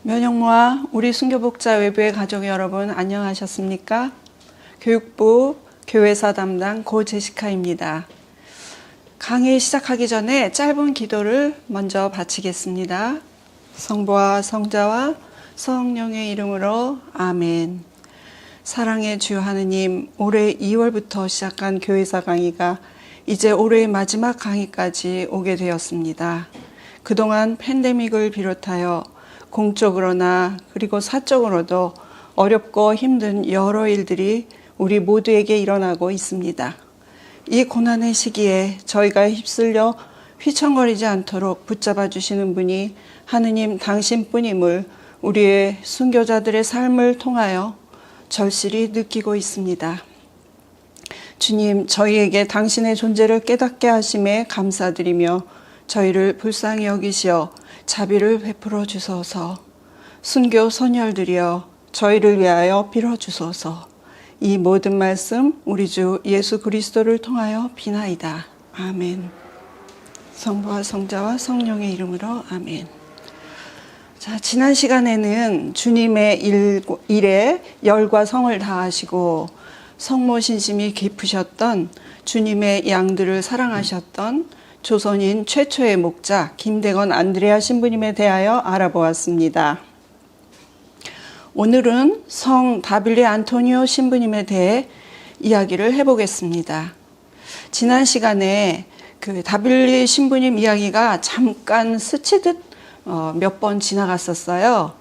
면역모아 우리 순교복자 외부의 가족 여러분 안녕하셨습니까? 교육부 교회사 담당 고 제시카입니다. 강의 시작하기 전에 짧은 기도를 먼저 바치겠습니다. 성부와 성자와 성령의 이름으로 아멘. 사랑의 주 하느님, 올해 2월부터 시작한 교회사 강의가 이제 올해의 마지막 강의까지 오게 되었습니다. 그동안 팬데믹을 비롯하여 공적으로나 그리고 사적으로도 어렵고 힘든 여러 일들이 우리 모두에게 일어나고 있습니다. 이 고난의 시기에 저희가 휩쓸려 휘청거리지 않도록 붙잡아 주시는 분이 하느님 당신뿐임을 우리의 순교자들의 삶을 통하여 절실히 느끼고 있습니다. 주님, 저희에게 당신의 존재를 깨닫게 하심에 감사드리며 저희를 불쌍히 여기시어 자비를 베풀어 주소서. 순교 선열들이여 저희를 위하여 빌어 주소서. 이 모든 말씀 우리 주 예수 그리스도를 통하여 비나이다. 아멘. 성부와 성자와 성령의 이름으로 아멘. 자, 지난 시간에는 주님의 일에 열과 성을 다하시고 성모신심이 깊으셨던 주님의 양들을 사랑하셨던 조선인 최초의 목자 김대건 안드레아 신부님에 대하여 알아보았습니다. 오늘은 성 다빌리 안토니오 신부님에 대해 이야기를 해보겠습니다. 지난 시간에 그 다빌리 신부님 이야기가 잠깐 스치듯 몇 번 지나갔었어요.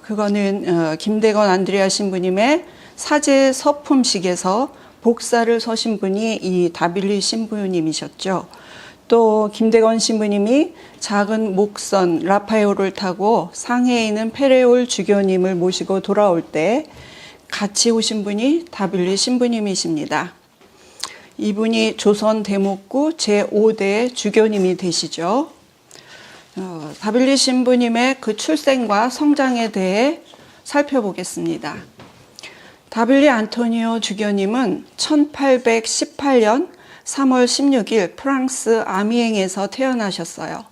그거는 김대건 안드레아 신부님의 사제 서품식에서 복사를 서신 분이 이 다빌리 신부님이셨죠. 또 김대건 신부님이 작은 목선 라파에오를 타고 상해에 있는 페레올 주교님을 모시고 돌아올 때 같이 오신 분이 다빌리 신부님이십니다. 이분이 조선 대목구 제5대 주교님이 되시죠. 다빌리 신부님의 그 출생과 성장에 대해 살펴보겠습니다. 다빌리 안토니오 주교님은 1818년 3월 16일 프랑스 아미엥에서 태어나셨어요.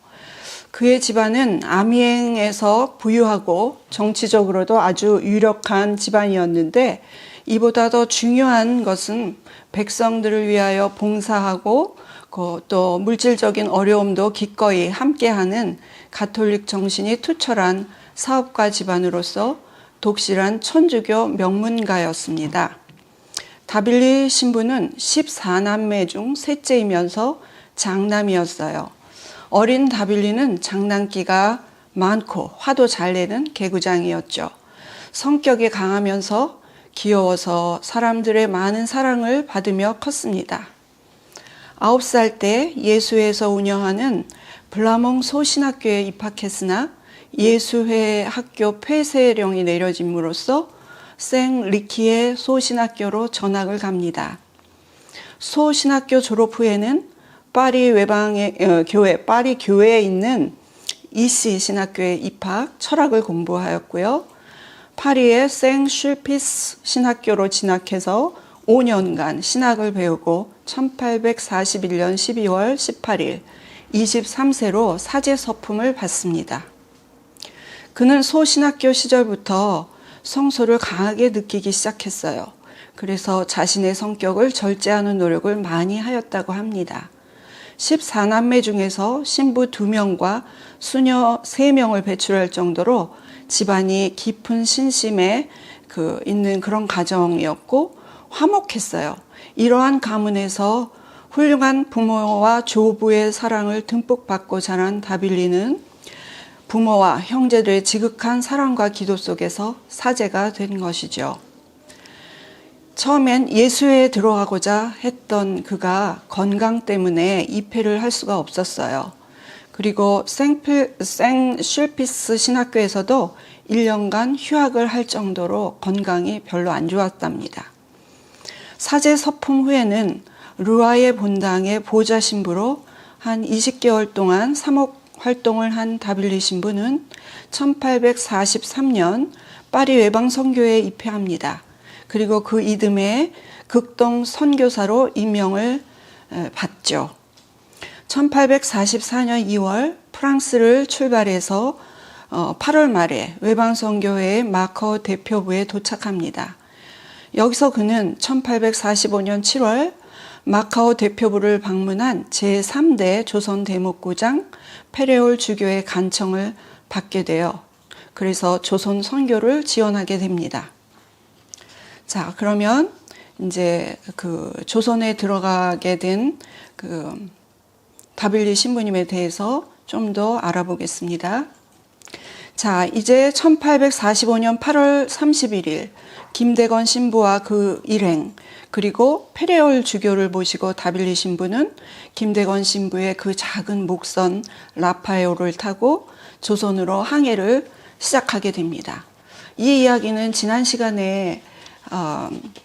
그의 집안은 아미엥에서 부유하고 정치적으로도 아주 유력한 집안이었는데 이보다 더 중요한 것은 백성들을 위하여 봉사하고 또 물질적인 어려움도 기꺼이 함께하는 가톨릭 정신이 투철한 사업가 집안으로서 독실한 천주교 명문가였습니다. 다빌리 신부는 14남매 중 셋째이면서 장남이었어요. 어린 다빌리는 장난기가 많고 화도 잘 내는 개구장이었죠. 성격이 강하면서 귀여워서 사람들의 많은 사랑을 받으며 컸습니다. 9살 때 예수회에서 운영하는 블라몽 소신학교에 입학했으나 예수회 학교 폐쇄령이 내려짐으로써 생 리키의 소신학교로 전학을 갑니다. 소신학교 졸업 후에는 파리 외방의 파리 교회에 있는 이시 신학교에 입학, 철학을 공부하였고요. 파리의 생 슐피스 신학교로 진학해서 5년간 신학을 배우고 1841년 12월 18일 23세로 사제 서품을 받습니다. 그는 소신학교 시절부터 성소를 강하게 느끼기 시작했어요. 그래서 자신의 성격을 절제하는 노력을 많이 하였다고 합니다. 14남매 중에서 신부 2명과 수녀 3명을 배출할 정도로 집안이 깊은 신심에 있는 그런 가정이었고 화목했어요. 이러한 가문에서 훌륭한 부모와 조부의 사랑을 듬뿍 받고 자란 다빌리는 부모와 형제들의 지극한 사랑과 기도 속에서 사제가 된 것이죠. 처음엔 예수회에 들어가고자 했던 그가 건강 때문에 입회를 할 수가 없었어요. 그리고 생 슐피스 신학교에서도 1년간 휴학을 할 정도로 건강이 별로 안 좋았답니다. 사제 서품 후에는 르와예 본당의 보좌 신부로 한 20개월 동안 사목 활동을 한 다빌리 신부는 1843년 파리 외방 선교회에 입회합니다. 그리고 그 이듬해 극동 선교사로 임명을 받죠. 1844년 2월 프랑스를 출발해서 8월 말에 외방선교회의 마카오 대표부에 도착합니다. 여기서 그는 1845년 7월 마카오 대표부를 방문한 제3대 조선 대목구장 페레올 주교의 간청을 받게 되어 그래서 조선 선교를 지원하게 됩니다. 자, 그러면 이제 그 조선에 들어가게 된 그 다빌리 신부님에 대해서 좀 더 알아보겠습니다. 자, 이제 1845년 8월 31일 김대건 신부와 그 일행 그리고 페레올 주교를 모시고 다빌리 신부는 김대건 신부의 그 작은 목선 라파에오를 타고 조선으로 항해를 시작하게 됩니다. 이 이야기는 지난 시간에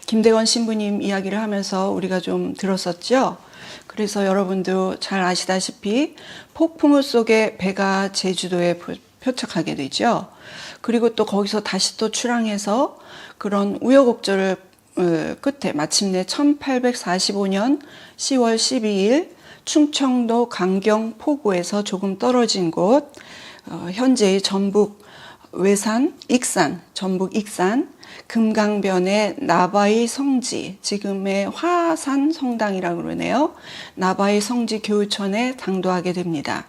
김대건 신부님 이야기를 하면서 우리가 좀 들었었죠. 그래서 여러분도 잘 아시다시피 폭풍우 속에 배가 제주도에 표착하게 되죠. 그리고 또 거기서 다시 또 출항해서 그런 우여곡절을 끝에 마침내 1845년 10월 12일 충청도 강경 포구에서 조금 떨어진 곳 현재의 전북 외산, 익산, 전북 익산, 금강변의 나바이 성지, 지금의 화산 성당이라고 그러네요. 나바이 성지 교우촌에 당도하게 됩니다.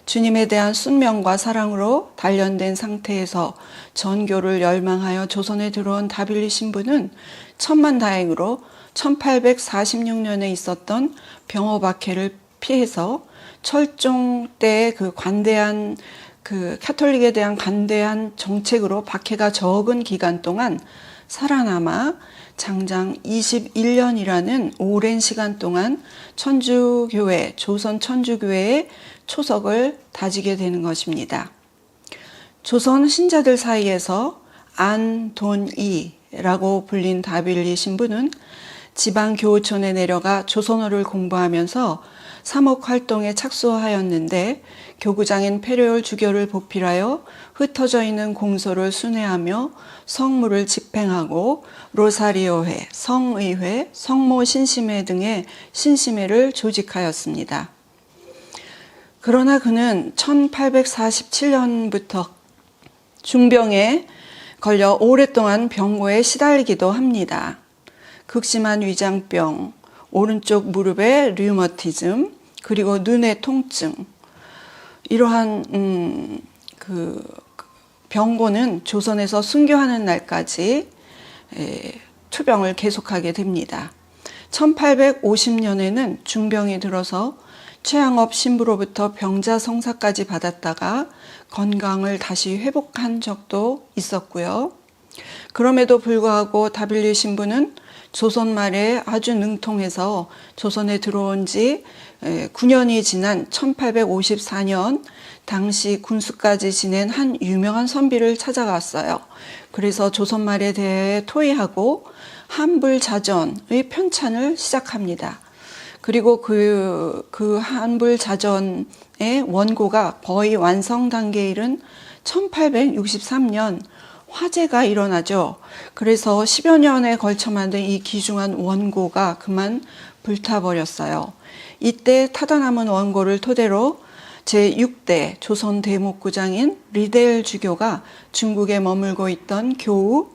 주님에 대한 순명과 사랑으로 단련된 상태에서 전교를 열망하여 조선에 들어온 다빌리 신부는 천만다행으로 1846년에 있었던 병어박해를 피해서 철종 때의 그 관대한 그 카톨릭에 대한 관대한 정책으로 박해가 적은 기간 동안 살아남아 장장 21년이라는 오랜 시간 동안 천주교회, 조선 천주교회의 초석을 다지게 되는 것입니다. 조선 신자들 사이에서 안돈이라고 불린 다빌리 신부는 지방 교우촌에 내려가 조선어를 공부하면서 사목 활동에 착수하였는데 교구장인 페레올 주교를 보필하여 흩어져 있는 공소를 순회하며 성물을 집행하고 로사리오회, 성의회, 성모 신심회 등의 신심회를 조직하였습니다. 그러나 그는 1847년부터 중병에 걸려 오랫동안 병고에 시달리기도 합니다. 극심한 위장병, 오른쪽 무릎의 류머티즘, 그리고 눈의 통증, 이러한 그 병고는 조선에서 순교하는 날까지 투병을 계속하게 됩니다. 1850년에는 중병이 들어서 최양업 신부로부터 병자 성사까지 받았다가 건강을 다시 회복한 적도 있었고요. 그럼에도 불구하고 다빌리 신부는 조선 말에 아주 능통해서 조선에 들어온 지 9년이 지난 1854년 당시 군수까지 지낸 한 유명한 선비를 찾아갔어요. 그래서 조선 말에 대해 토의하고 한불자전의 편찬을 시작합니다. 그리고 그 한불자전의 원고가 거의 완성 단계에 이른 1863년 화재가 일어나죠. 그래서 10여 년에 걸쳐 만든 이 귀중한 원고가 그만 불타버렸어요. 이때 타다남은 원고를 토대로 제6대 조선 대목구장인 리델 주교가 중국에 머물고 있던 교우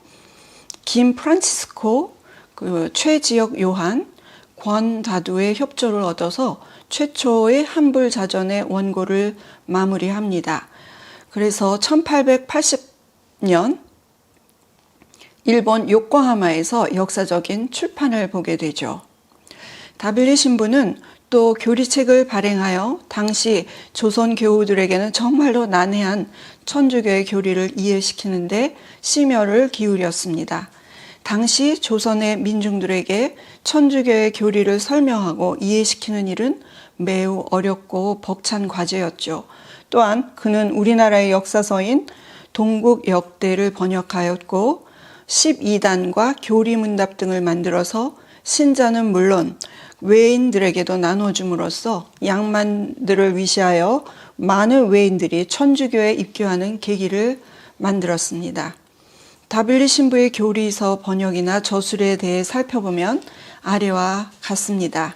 김 프란치스코, 최지역 요한, 권다두의 협조를 얻어서 최초의 한불자전의 원고를 마무리합니다. 그래서 1880년 일본 요코하마에서 역사적인 출판을 보게 되죠. 다빌리 신부는 또 교리책을 발행하여 당시 조선 교우들에게는 정말로 난해한 천주교의 교리를 이해시키는데 심혈을 기울였습니다. 당시 조선의 민중들에게 천주교의 교리를 설명하고 이해시키는 일은 매우 어렵고 벅찬 과제였죠. 또한 그는 우리나라의 역사서인 동국역대를 번역하였고 12단과 교리문답 등을 만들어서 신자는 물론 외인들에게도 나눠줌으로써 양만들을 위시하여 많은 외인들이 천주교에 입교하는 계기를 만들었습니다. 다빌리 신부의 교리서 번역이나 저술에 대해 살펴보면 아래와 같습니다.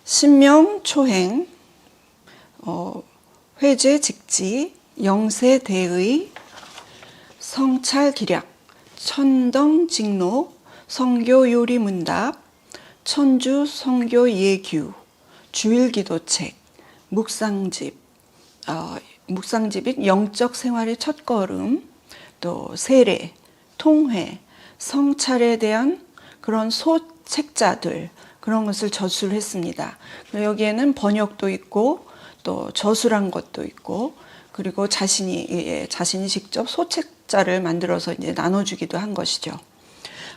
신명 초행, 회죄 직지, 영세대의, 성찰기략, 천덩직로, 성교요리문답, 천주 성교예규, 주일기도책, 묵상집, 묵상집인 영적 생활의 첫걸음, 또 세례, 통회, 성찰에 대한 그런 소책자들, 그런 것을 저술을 했습니다. 여기에는 번역도 있고 또 저술한 것도 있고, 그리고 자신이 직접 소책자를 만들어서 이제 나눠주기도 한 것이죠.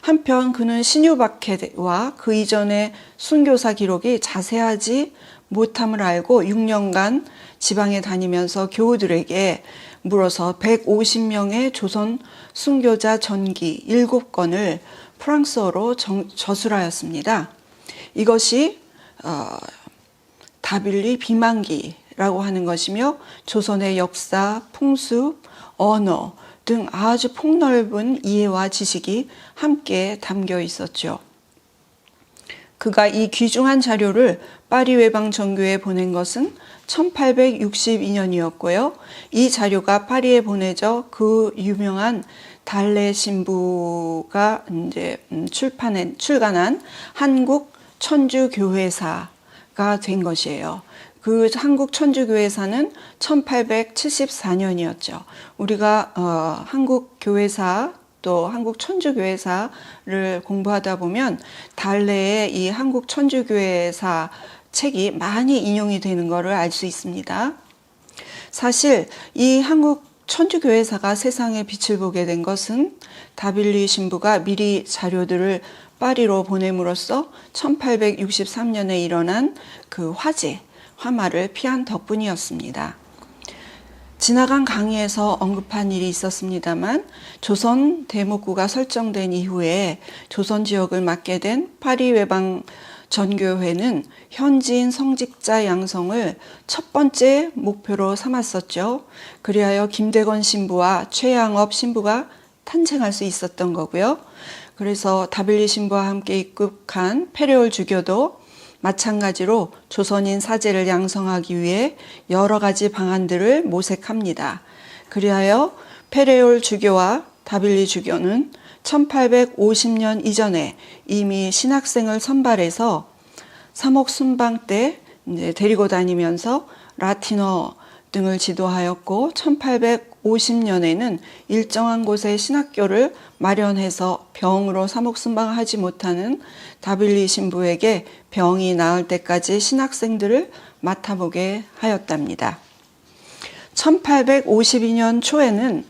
한편 그는 신유박해와 그 이전의 순교사 기록이 자세하지 못함을 알고 6년간 지방에 다니면서 교우들에게 물어서 150명의 조선 순교자 전기 7권을 프랑스어로 저술하였습니다. 이것이 다빌리 비만기라고 하는 것이며 조선의 역사, 풍습, 언어 등 아주 폭넓은 이해와 지식이 함께 담겨 있었죠. 그가 이 귀중한 자료를 파리 외방 정교회에 보낸 것은 1862년이었고요. 이 자료가 파리에 보내져 그 유명한 달레 신부가 이제 출간한 한국 천주교회사가 된 것이에요. 그 한국 천주교회사는 1874년이었죠. 우리가 한국 교회사 또 한국 천주교회사를 공부하다 보면 달래의 이 한국 천주교회사 책이 많이 인용이 되는 것을 알 수 있습니다. 사실 이 한국 천주교회사가 세상에 빛을 보게 된 것은 다빌리 신부가 미리 자료들을 파리로 보냄으로써 1863년에 일어난 그 화마를 피한 덕분이었습니다. 지나간 강의에서 언급한 일이 있었습니다만 조선 대목구가 설정된 이후에 조선 지역을 맡게 된 파리 외방 전교회는 현지인 성직자 양성을 첫 번째 목표로 삼았었죠. 그리하여 김대건 신부와 최양업 신부가 탄생할 수 있었던 거고요. 그래서 다빌리 신부와 함께 입국한 페레올 주교도 마찬가지로 조선인 사제를 양성하기 위해 여러 가지 방안들을 모색합니다. 그리하여 페레올 주교와 다빌리 주교는 1850년 이전에 이미 신학생을 선발해서 삼옥 순방 때 이제 데리고 다니면서 라틴어 등을 지도하였고 1850년에는 일정한 곳에 신학교를 마련해서 병으로 삼옥 순방하지 못하는 다빌리 신부에게 병이 나을 때까지 신학생들을 맡아보게 하였답니다. 1852년 초에는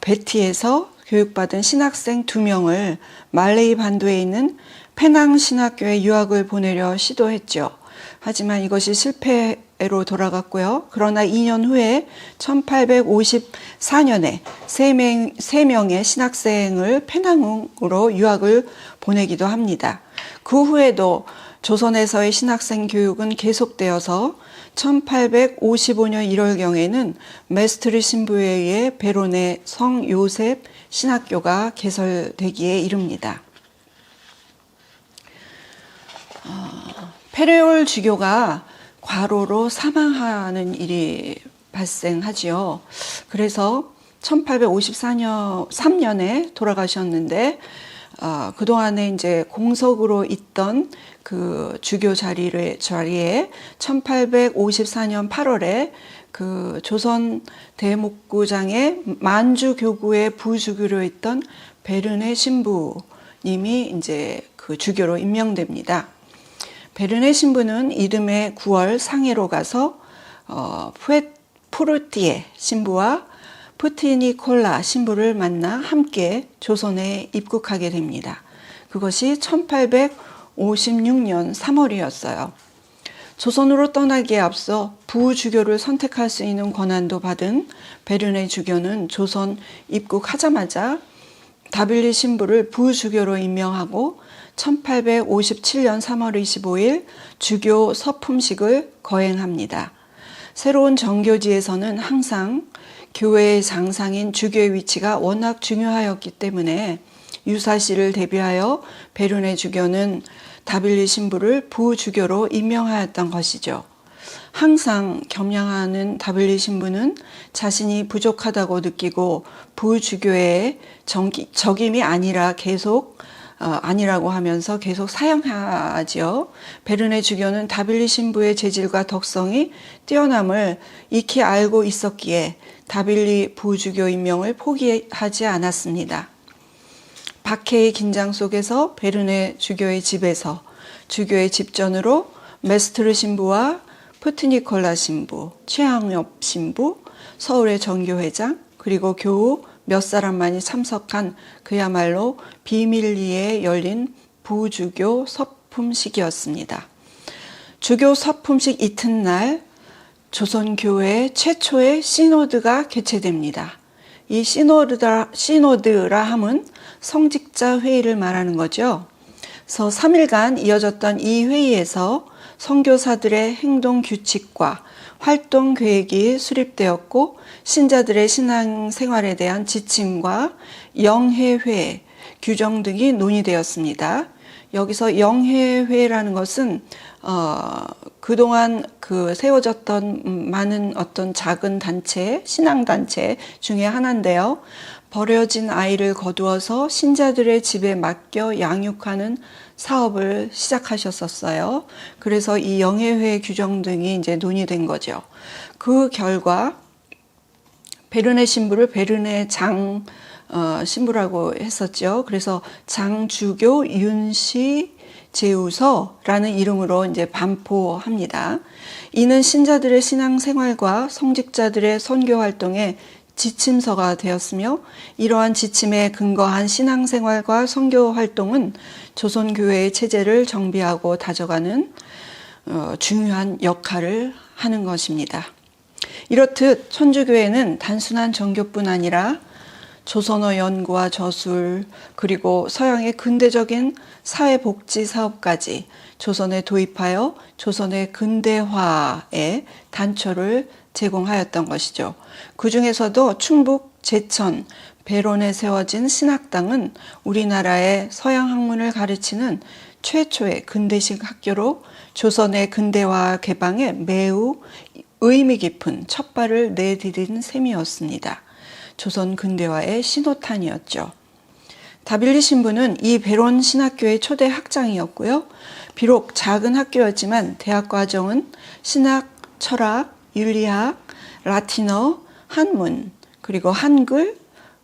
베티에서 교육받은 신학생 2명을 말레이 반도에 있는 페낭 신학교에 유학을 보내려 시도했죠. 하지만 이것이 실패로 돌아갔고요. 그러나 2년 후에 1854년에 3명의 신학생을 페낭으로 유학을 보내기도 합니다. 그 후에도 조선에서의 신학생 교육은 계속되어서 1855년 1월경에는 메스트리 신부에 의해 베론의 성 요셉 신학교가 개설되기에 이릅니다. 페레올 주교가 과로로 사망하는 일이 발생하지요. 그래서 1853년에 돌아가셨는데 그동안에 이제 공석으로 있던 그 주교 자리에 1854년 8월에 그 조선 대목구장의 만주 교구의 부주교로 있던 베르네 신부님이 이제 그 주교로 임명됩니다. 베르네 신부는 이듬해 9월 상해로 가서 푸르티에 신부와 푸티니콜라 신부를 만나 함께 조선에 입국하게 됩니다. 그것이 1856년 3월이었어요. 조선으로 떠나기에 앞서 부주교를 선택할 수 있는 권한도 받은 베르네 주교는 조선 입국하자마자 다빌리 신부를 부주교로 임명하고 1857년 3월 25일 주교 서품식을 거행합니다. 새로운 정교지에서는 항상 교회의 장상인 주교의 위치가 워낙 중요하였기 때문에 유사시를 대비하여 베르네 주교는 다빌리 신부를 부주교로 임명하였던 것이죠. 항상 겸양하는 다빌리 신부는 자신이 부족하다고 느끼고 부주교의 적임이 아니라 계속 아니라고 하면서 계속 사용하지요. 베르네 주교는 다빌리 신부의 재질과 덕성이 뛰어남을 익히 알고 있었기에 다빌리 부주교 임명을 포기하지 않았습니다. 박해의 긴장 속에서 베르네 주교의 집에서 주교의 집전으로 메스트르 신부와 푸트니콜라 신부, 최항엽 신부, 서울의 정교회장, 그리고 교우 몇 사람만이 참석한 그야말로 비밀리에 열린 부주교 서품식이었습니다. 주교 서품식 이튿날 조선교회 최초의 시노드가 개최됩니다. 이 시노드라 함은 성직자 회의를 말하는 거죠. 그래서 3일간 이어졌던 이 회의에서 선교사들의 행동 규칙과 활동 계획이 수립되었고 신자들의 신앙 생활에 대한 지침과 영해회 규정 등이 논의되었습니다. 여기서 영해회라는 것은 그동안 세워졌던 많은 어떤 작은 단체, 신앙 단체 중에 하나인데요. 버려진 아이를 거두어서 신자들의 집에 맡겨 양육하는 사업을 시작하셨었어요. 그래서 이 영해회 규정 등이 이제 논의된 거죠. 그 결과 베르네 신부를 베르네 장 신부라고 했었죠. 그래서 장주교 윤씨 제우서라는 이름으로 이제 반포합니다. 이는 신자들의 신앙 생활과 성직자들의 선교 활동에 지침서가 되었으며 이러한 지침에 근거한 신앙생활과 선교 활동은 조선교회의 체제를 정비하고 다져가는 중요한 역할을 하는 것입니다. 이렇듯 천주교회는 단순한 정교뿐 아니라 조선어 연구와 저술 그리고 서양의 근대적인 사회복지 사업까지 조선에 도입하여 조선의 근대화에 단초를 제공하였던 것이죠. 그 중에서도 충북 제천 배론에 세워진 신학당은 우리나라의 서양 학문을 가르치는 최초의 근대식 학교로 조선의 근대화 개방에 매우 의미 깊은 첫발을 내디딘 셈이었습니다. 조선 근대화의 신호탄이었죠. 다빌리 신부는 이 배론 신학교의 초대 학장이었고요. 비록 작은 학교였지만 대학 과정은 신학, 철학, 윤리학, 라틴어, 한문, 그리고 한글,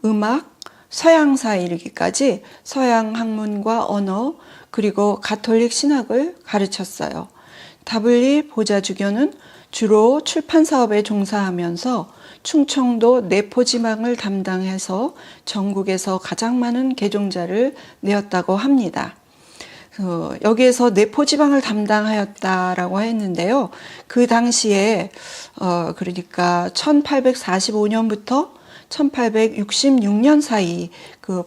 음악, 서양사에 이르기까지 서양 학문과 언어, 그리고 가톨릭 신학을 가르쳤어요. 다빌리 보좌주교는 주로 출판 사업에 종사하면서 충청도 내포지방을 담당해서 전국에서 가장 많은 개종자를 내었다고 합니다. 여기에서 내포지방을 담당하였다라고 했는데요. 그 당시에 그러니까 1845년부터 1866년 사이 그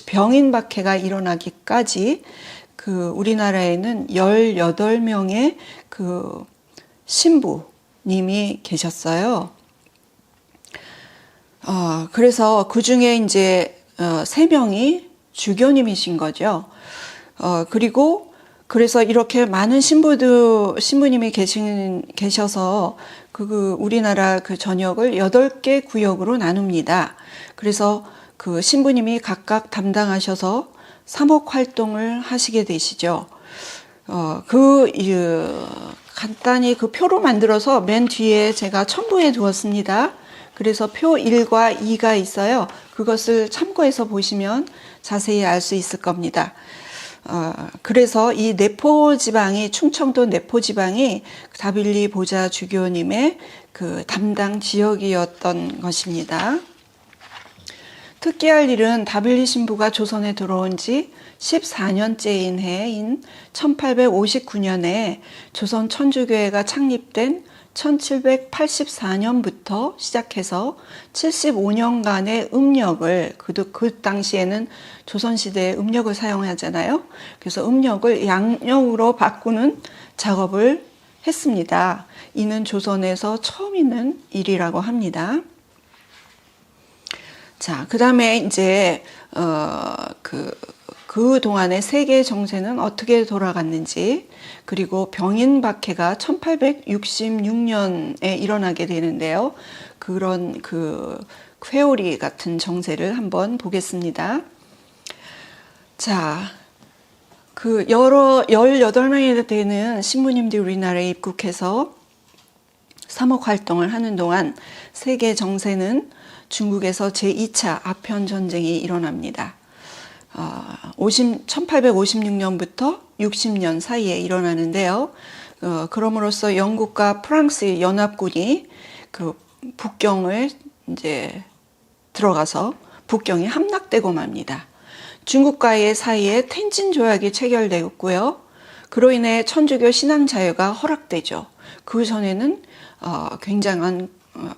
병인 박해가 일어나기까지 우리나라에는 18명의 신부님이 계셨어요. 그래서 그 중에 이제 3명이 주교님이신 거죠. 그래서 이렇게 많은 신부님이 계셔서 우리나라 전역을 8개 구역으로 나눕니다. 그래서 신부님이 각각 담당하셔서 사목 활동을 하시게 되시죠. 간단히 표로 만들어서 맨 뒤에 제가 첨부해 두었습니다. 그래서 표 1과 2가 있어요. 그것을 참고해서 보시면 자세히 알 수 있을 겁니다. 그래서 이 내포지방이 충청도 내포지방이 다빌리 보좌 주교님의 담당 지역이었던 것입니다. 특기할 일은 다빌리 신부가 조선에 들어온 지 14년째인 해인 1859년에 조선 천주교회가 창립된 1784년부터 시작해서 75년간의 음력을 그 당시에는 조선시대에 음력을 사용하잖아요. 그래서 음력을 양력으로 바꾸는 작업을 했습니다. 이는 조선에서 처음 있는 일이라고 합니다. 자, 그 다음에 이제 그 그 동안의 세계 정세는 어떻게 돌아갔는지, 그리고 병인박해가 1866년에 일어나게 되는데요. 그런 그 회오리 같은 정세를 한번 보겠습니다. 자, 그 18명이 되는 신부님들이 우리나라에 입국해서 사목 활동을 하는 동안 세계 정세는 중국에서 제2차 아편 전쟁이 일어납니다. 1856년부터 60년 사이에 일어나는데요. 그럼으로써 영국과 프랑스의 연합군이 그 북경을 이제 들어가서 북경이 함락되고 맙니다. 중국과의 사이에 텐진 조약이 체결되었고요. 그로 인해 천주교 신앙 자유가 허락되죠. 그 전에는 굉장한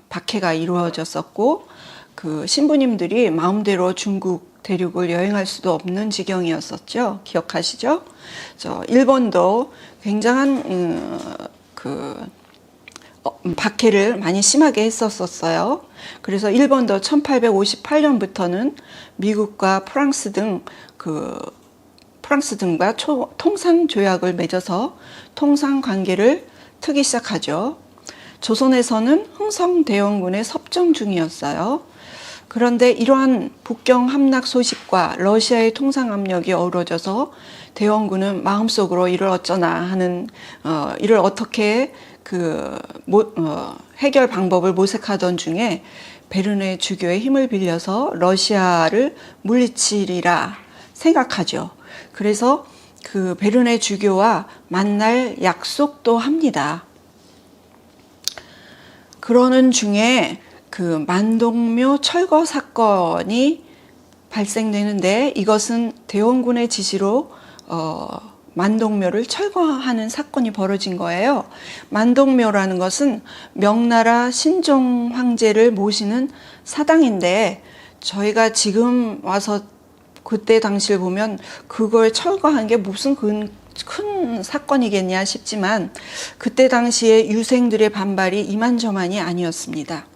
박해가 이루어졌었고, 그 신부님들이 마음대로 중국 대륙을 여행할 수도 없는 지경이었었죠. 기억하시죠? 일본도 굉장한 박해를 많이 심하게 했었어요. 그래서 일본도 1858년부터는 미국과 프랑스 등과 통상 조약을 맺어서 통상 관계를 트기 시작하죠. 조선에서는 흥성대원군의 섭정 중이었어요. 그런데 이러한 북경 함락 소식과 러시아의 통상 압력이 어우러져서 대원군은 마음속으로 이를 어쩌나 하는 이를 어떻게 해결 방법을 모색하던 중에 베르네 주교의 힘을 빌려서 러시아를 물리치리라 생각하죠. 그래서 그 베르네 주교와 만날 약속도 합니다. 그러는 중에 그 만동묘 철거 사건이 발생되는데, 이것은 대원군의 지시로 만동묘를 철거하는 사건이 벌어진 거예요. 만동묘라는 것은 명나라 신종 황제를 모시는 사당인데, 저희가 지금 와서 그때 당시를 보면 그걸 철거한 게 무슨 큰 사건이겠냐 싶지만, 그때 당시에 유생들의 반발이 이만저만이 아니었습니다.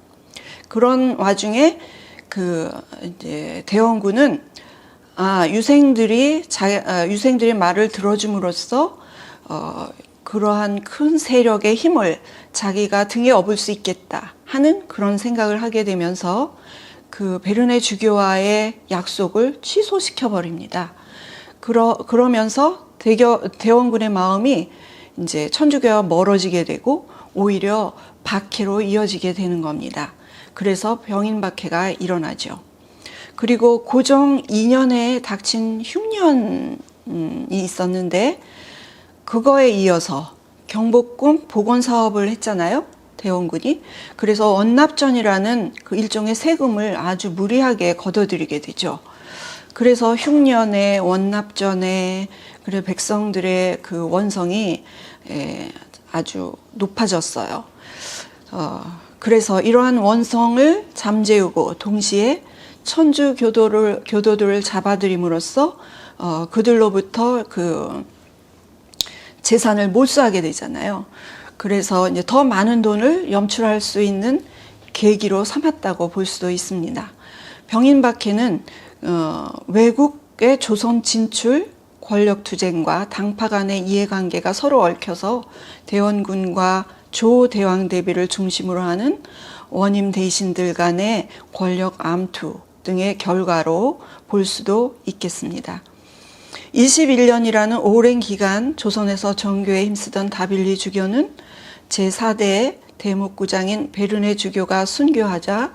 그런 와중에 이제 대원군은 유생들이 말을 들어줌으로써 그러한 큰 세력의 힘을 자기가 등에 업을 수 있겠다 하는 그런 생각을 하게 되면서 그 베르네 주교와의 약속을 취소시켜 버립니다. 그러면서 대원군의 마음이 이제 천주교와 멀어지게 되고 오히려 박해로 이어지게 되는 겁니다. 그래서 병인박해가 일어나죠. 그리고 고종 2년에 닥친 흉년이 있었는데, 그거에 이어서 경복궁 복원 사업을 했잖아요, 대원군이. 그래서 원납전이라는 그 일종의 세금을 아주 무리하게 걷어들이게 되죠. 그래서 흉년에 원납전에 그리고 백성들의 그 원성이 아주 높아졌어요. 그래서 이러한 원성을 잠재우고 동시에 천주 교도들을 잡아들임으로써 그들로부터 그 재산을 몰수하게 되잖아요. 그래서 이제 더 많은 돈을 염출할 수 있는 계기로 삼았다고 볼 수도 있습니다. 병인박해는 외국의 조선 진출, 권력 투쟁과 당파 간의 이해관계가 서로 얽혀서 대원군과 조대왕 대비를 중심으로 하는 원임 대신들 간의 권력 암투 등의 결과로 볼 수도 있겠습니다. 21년이라는 오랜 기간 조선에서 정교에 힘쓰던 다빌리 주교는 제4대 대목구장인 베르네 주교가 순교하자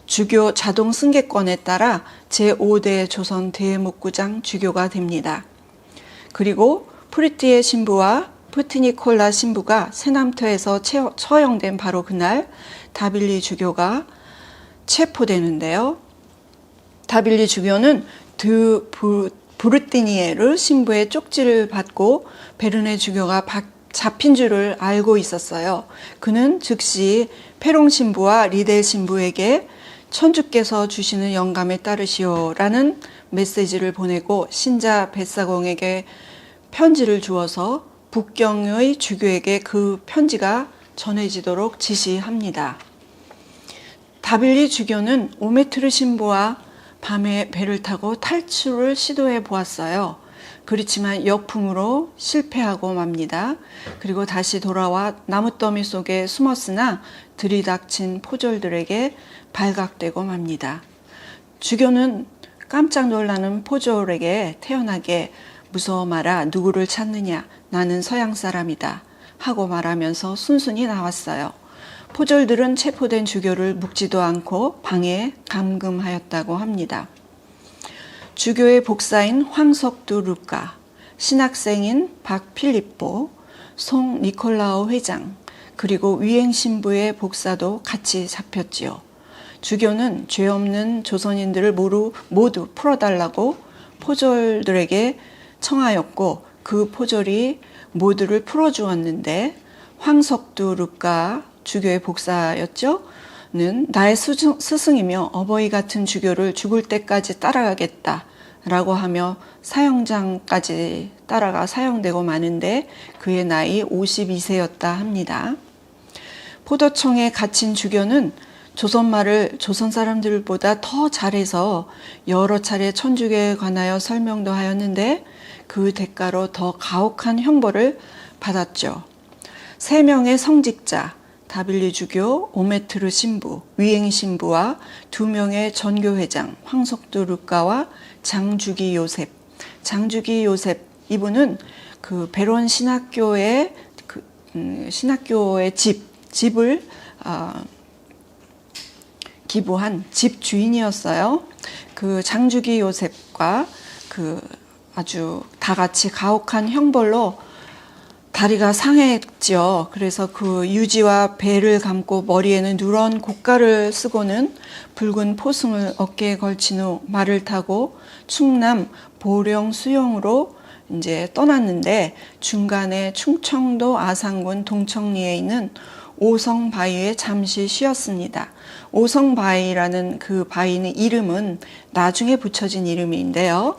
주교 자동 승계권에 따라 제5대 조선 대목구장 주교가 됩니다. 그리고 프리티의 신부와 프티니콜라 신부가 세남터에서 처형된 바로 그날 다빌리 주교가 체포되는데요. 다빌리 주교는 브루티니에르 신부의 쪽지를 받고 베르네 주교가 잡힌 줄을 알고 있었어요. 그는 즉시 페롱 신부와 리델 신부에게 천주께서 주시는 영감에 따르시오라는 메시지를 보내고 신자 벳사공에게 편지를 주어서 북경의 주교에게 그 편지가 전해지도록 지시합니다. 다빌리 주교는 오메트르 신부와 밤에 배를 타고 탈출을 시도해 보았어요. 그렇지만 역풍으로 실패하고 맙니다. 그리고 다시 돌아와 나무더미 속에 숨었으나 들이닥친 포졸들에게 발각되고 맙니다. 주교는 깜짝 놀라는 포졸에게 태연하게 무서워 마라, 누구를 찾느냐, 나는 서양 사람이다 하고 말하면서 순순히 나왔어요. 포졸들은 체포된 주교를 묵지도 않고 방에 감금하였다고 합니다. 주교의 복사인 황석두 루카, 신학생인 박필립보, 송 니콜라오 회장, 그리고 위행신부의 복사도 같이 잡혔지요. 주교는 죄 없는 조선인들을 모두 풀어달라고 포졸들에게 청하였고 그 포졸이 모두를 풀어주었는데 황석두 루카 주교의 복사였죠. 는 나의 스승이며 어버이 같은 주교를 죽을 때까지 따라가겠다 라고 하며 사형장까지 따라가 사형되고 마는데 그의 나이 52세였다 합니다. 포도청에 갇힌 주교는 조선말을 조선 사람들보다 더 잘해서 여러 차례 천주교에 관하여 설명도 하였는데 그 대가로 더 가혹한 형벌을 받았죠. 3명의 성직자 다빌리 주교, 오메트르 신부, 위행 신부와 2명의 전교회장 황석두 루카와 장주기 요셉. 장주기 요셉 이분은 그 베론 신학교의 신학교의 집을 기부한 집 주인이었어요. 그 장주기 요셉과 그 아주 다 같이 가혹한 형벌로 다리가 상했죠. 그래서 그 유지와 배를 감고 머리에는 누런 고가를 쓰고는 붉은 포승을 어깨에 걸친 후 말을 타고 충남 보령 수용으로 이제 떠났는데 중간에 충청도 아산군 동청리에 있는 오성바위에 잠시 쉬었습니다. 오성바위라는 그 바위는 이름은 나중에 붙여진 이름인데요.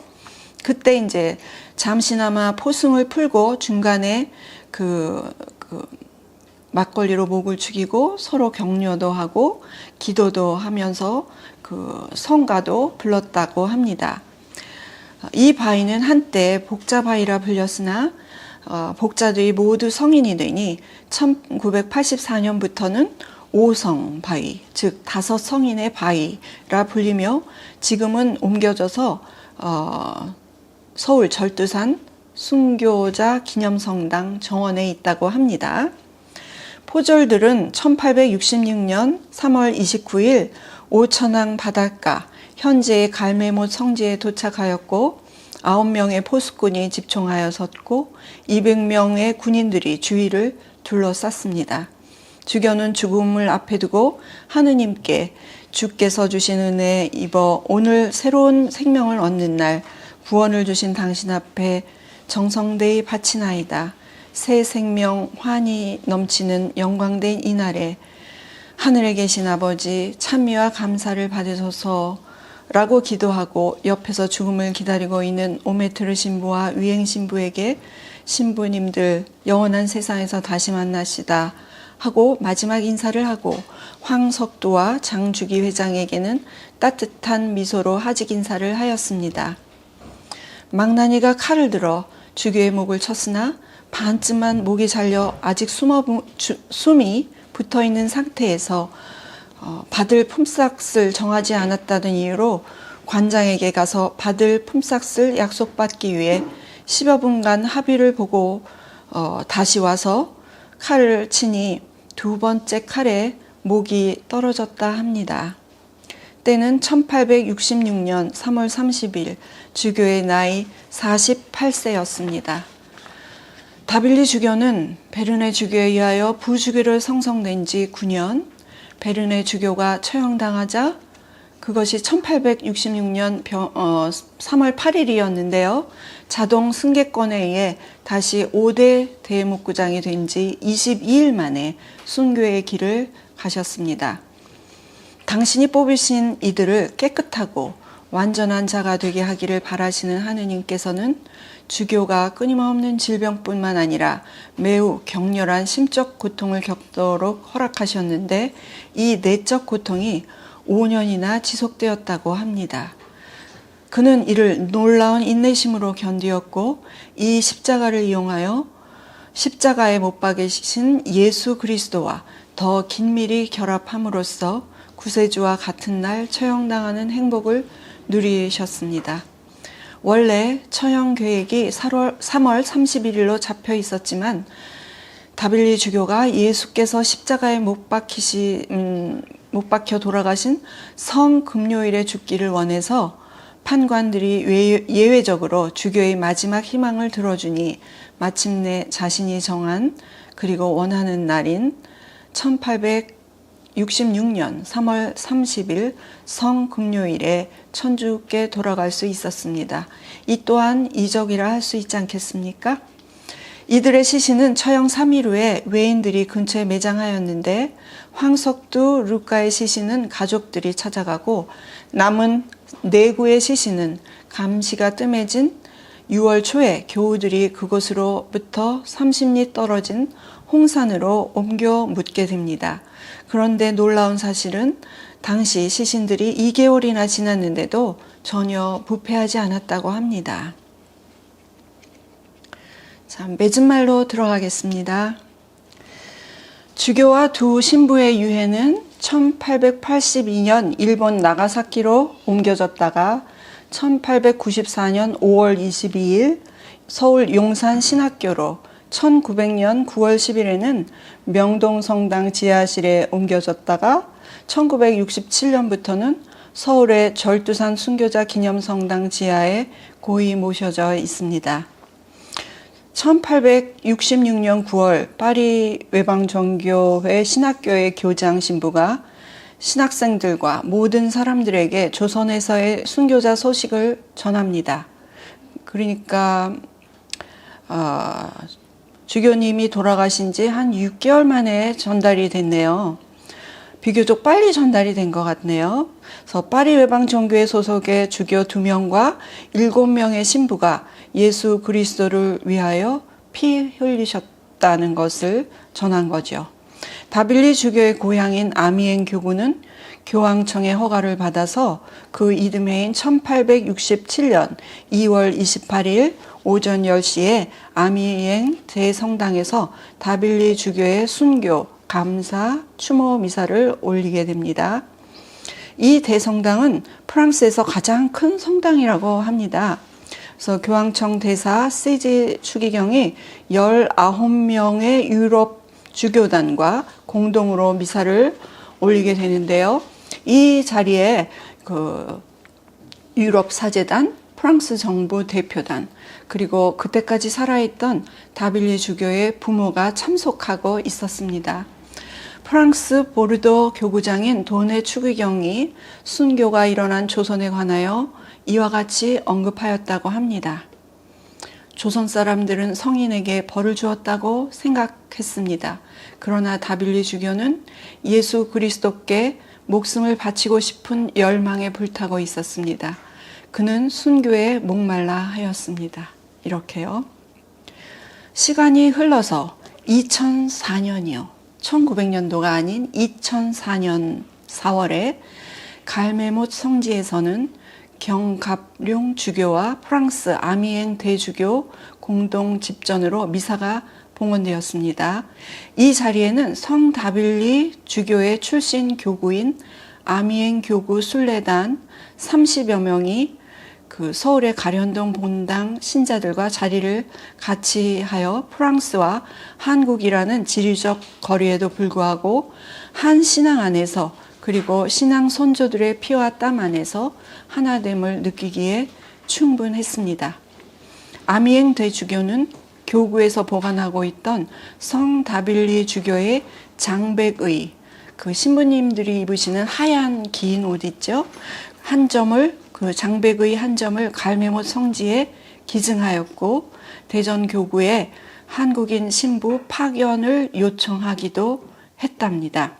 그때 이제 잠시나마 포승을 풀고 중간에 그 막걸리로 목을 축이고 서로 격려도 하고 기도도 하면서 그 성가도 불렀다고 합니다. 이 바위는 한때 복자바위라 불렸으나 복자들이 모두 성인이 되니 1984년부터는 오성바위, 즉 5성인의 바위라 불리며 지금은 옮겨져서 서울 절두산 순교자 기념성당 정원에 있다고 합니다. 포졸들은 1866년 3월 29일 오천항 바닷가 현재의 갈매못 성지에 도착하였고 9명의 포수꾼이 집중하여 섰고 200명의 군인들이 주위를 둘러쌌습니다. 주교는 죽음을 앞에 두고 하느님께 주께서 주신 은혜 입어 오늘 새로운 생명을 얻는 날 구원을 주신 당신 앞에 정성되이 바치나이다. 새 생명 환히 넘치는 영광된 이날에 하늘에 계신 아버지 찬미와 감사를 받으소서 라고 기도하고 옆에서 죽음을 기다리고 있는 오메트르 신부와 위행 신부에게 신부님들 영원한 세상에서 다시 만나시다 하고 마지막 인사를 하고 황석두와 장주기 회장에게는 따뜻한 미소로 하직 인사를 하였습니다. 망나니가 칼을 들어 주교의 목을 쳤으나 반쯤만 목이 잘려 아직 숨이 붙어있는 상태에서 받을 품삯을 정하지 않았다는 이유로 관장에게 가서 받을 품삯을 약속받기 위해 10여 분간 합의를 보고 다시 와서 칼을 치니 2번째 칼에 목이 떨어졌다 합니다. 때는 1866년 3월 30일 주교의 나이 48세였습니다. 다빌리 주교는 베르네 주교에 의하여 부주교를 성성된 지 9년, 베르네 주교가 처형당하자 그것이 1866년 3월 8일이었는데요. 자동 승계권에 의해 다시 5대 대목구장이 된 지 22일 만에 순교의 길을 가셨습니다. 당신이 뽑으신 이들을 깨끗하고 완전한 자가 되게 하기를 바라시는 하느님께서는 주교가 끊임없는 질병뿐만 아니라 매우 격렬한 심적 고통을 겪도록 허락하셨는데 이 내적 고통이 5년이나 지속되었다고 합니다. 그는 이를 놀라운 인내심으로 견디었고 이 십자가를 이용하여 십자가에 못 박이신 예수 그리스도와 더 긴밀히 결합함으로써 구세주와 같은 날 처형당하는 행복을 누리셨습니다. 원래 처형 계획이 3월 31일로 잡혀 있었지만 다빌리 주교가 예수께서 십자가에 못 박혀 돌아가신 성금요일에 죽기를 원해서 판관들이 예외적으로 주교의 마지막 희망을 들어주니 마침내 자신이 정한 그리고 원하는 날인 1866년 3월 30일 성금요일에 천주께 돌아갈 수 있었습니다. 이 또한 이적이라 할 수 있지 않겠습니까? 이들의 시신은 처형 3일 후에 외인들이 근처에 매장하였는데 황석두 루카의 시신은 가족들이 찾아가고 남은 4구의 시신은 감시가 뜸해진 6월 초에 교우들이 그곳으로부터 30리 떨어진 홍산으로 옮겨 묻게 됩니다. 그런데 놀라운 사실은 당시 시신들이 2개월이나 지났는데도 전혀 부패하지 않았다고 합니다. 자, 맺은말로 들어가겠습니다. 주교와 두 신부의 유해는 1882년 일본 나가사키로 옮겨졌다가 1894년 5월 22일 서울 용산 신학교로 1900년 9월 10일에는 명동성당 지하실에 옮겨졌다가 1967년부터는 서울의 절두산 순교자 기념성당 지하에 고이 모셔져 있습니다. 1866년 9월 파리 외방정교회 신학교의 교장 신부가 신학생들과 모든 사람들에게 조선에서의 순교자 소식을 전합니다. 그러니까 주교님이 돌아가신 지 한 6개월 만에 전달이 됐네요. 비교적 빨리 전달이 된 것 같네요. 그래서 파리 외방정교회 소속의 주교 2명과 7명의 신부가 예수 그리스도를 위하여 피 흘리셨다는 것을 전한 거죠. 다빌리 주교의 고향인 아미엥 교구는 교황청의 허가를 받아서 그 이듬해인 1867년 2월 28일 오전 10시에 아미엥 대성당에서 다빌리 주교의 순교, 감사, 추모 미사를 올리게 됩니다. 이 대성당은 프랑스에서 가장 큰 성당이라고 합니다. 그래서 교황청 대사 세지 추기경이 19명의 유럽 주교단과 공동으로 미사를 올리게 되는데요. 이 자리에 유럽 사제단, 프랑스 정부 대표단, 그리고 그때까지 살아있던 다빌리 주교의 부모가 참석하고 있었습니다. 프랑스 보르도 교구장인 도네 추기경이 순교가 일어난 조선에 관하여 이와 같이 언급하였다고 합니다. 조선 사람들은 성인에게 벌을 주었다고 생각했습니다. 그러나 다빌리 주교는 예수 그리스도께 목숨을 바치고 싶은 열망에 불타고 있었습니다. 그는 순교에 목말라 하였습니다. 이렇게요. 시간이 흘러서 2004년이요. 1900년도가 아닌 2004년 4월에 갈메못 성지에서는 경갑룡 주교와 프랑스 아미엥 대주교 공동 집전으로 미사가 봉헌되었습니다. 이 자리에는 성 다빌리 주교의 출신 교구인 아미엥 교구 순례단 30여 명이 서울의 가련동 본당 신자들과 자리를 같이 하여 프랑스와 한국이라는 지리적 거리에도 불구하고 한 신앙 안에서 그리고 신앙 선조들의 피와 땀 안에서 하나됨을 느끼기에 충분했습니다. 아미엥 대주교는 교구에서 보관하고 있던 성 다빌리 주교의 장백의 신부님들이 입으시는 하얀 긴 옷 있죠? 한 점을 장백의 한 점을 갈메못 성지에 기증하였고 대전 교구에 한국인 신부 파견을 요청하기도 했답니다.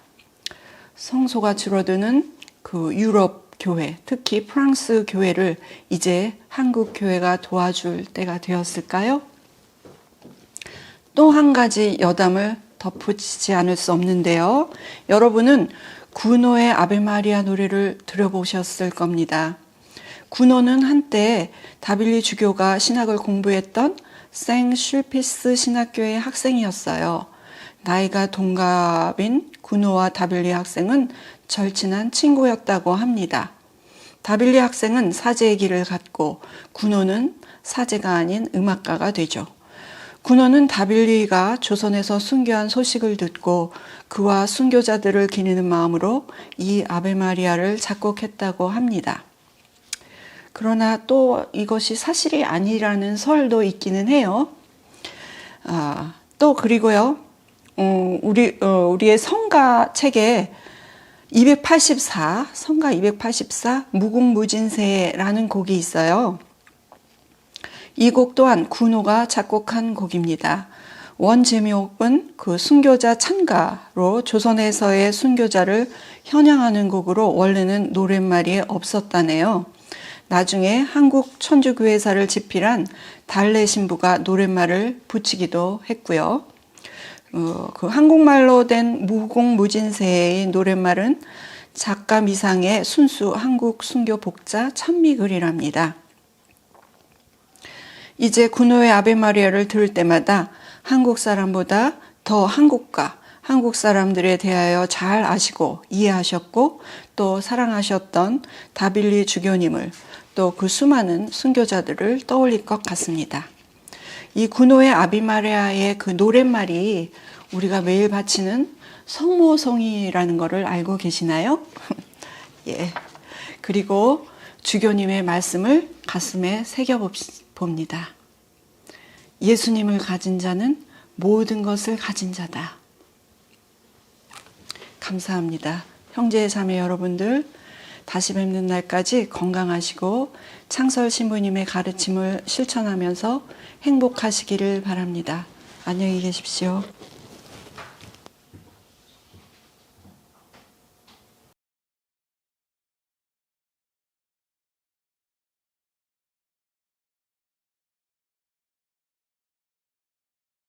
성소가 줄어드는 유럽 교회, 특히 프랑스 교회를 이제 한국 교회가 도와줄 때가 되었을까요? 또 한 가지 여담을 덧붙이지 않을 수 없는데요. 여러분은 구노의 아베 마리아 노래를 들어보셨을 겁니다. 군호는 한때 다빌리 주교가 신학을 공부했던 생 슐피스 신학교의 학생이었어요. 나이가 동갑인 군호와 다빌리 학생은 절친한 친구였다고 합니다. 다빌리 학생은 사제의 길을 갔고 군호는 사제가 아닌 음악가가 되죠. 군호는 다빌리가 조선에서 순교한 소식을 듣고 그와 순교자들을 기리는 마음으로 이 아베 마리아를 작곡했다고 합니다. 그러나 또 이것이 사실이 아니라는 설도 있기는 해요. 또 그리고요, 우리의 성가 책에 284, 성가 284, 무궁무진세라는 곡이 있어요. 이 곡 또한 군호가 작곡한 곡입니다. 원 제목은 그 순교자 찬가로 조선에서의 순교자를 현양하는 곡으로 원래는 노랫말이 없었다네요. 나중에 한국 천주교회사를 집필한 달래 신부가 노랫말을 붙이기도 했고요. 그 한국말로 된 무궁무진세의 노랫말은 작가 미상의 순수 한국 순교 복자 찬미글이랍니다. 이제 군호의 아베 마리아를 들을 때마다 한국 사람보다 더 한국과 한국 사람들에 대하여 잘 아시고 이해하셨고 또 사랑하셨던 다빌리 주교님을 또 그 수많은 순교자들을 떠올릴 것 같습니다. 이 군호의 아베 마리아의 그 노랫말이 우리가 매일 바치는 성모성이라는 것을 알고 계시나요? 예. 그리고 주교님의 말씀을 가슴에 새겨봅니다. 예수님을 가진 자는 모든 것을 가진 자다. 감사합니다. 형제 자매 여러분들, 다시 뵙는 날까지 건강하시고 창설 신부님의 가르침을 실천하면서 행복하시기를 바랍니다. 안녕히 계십시오.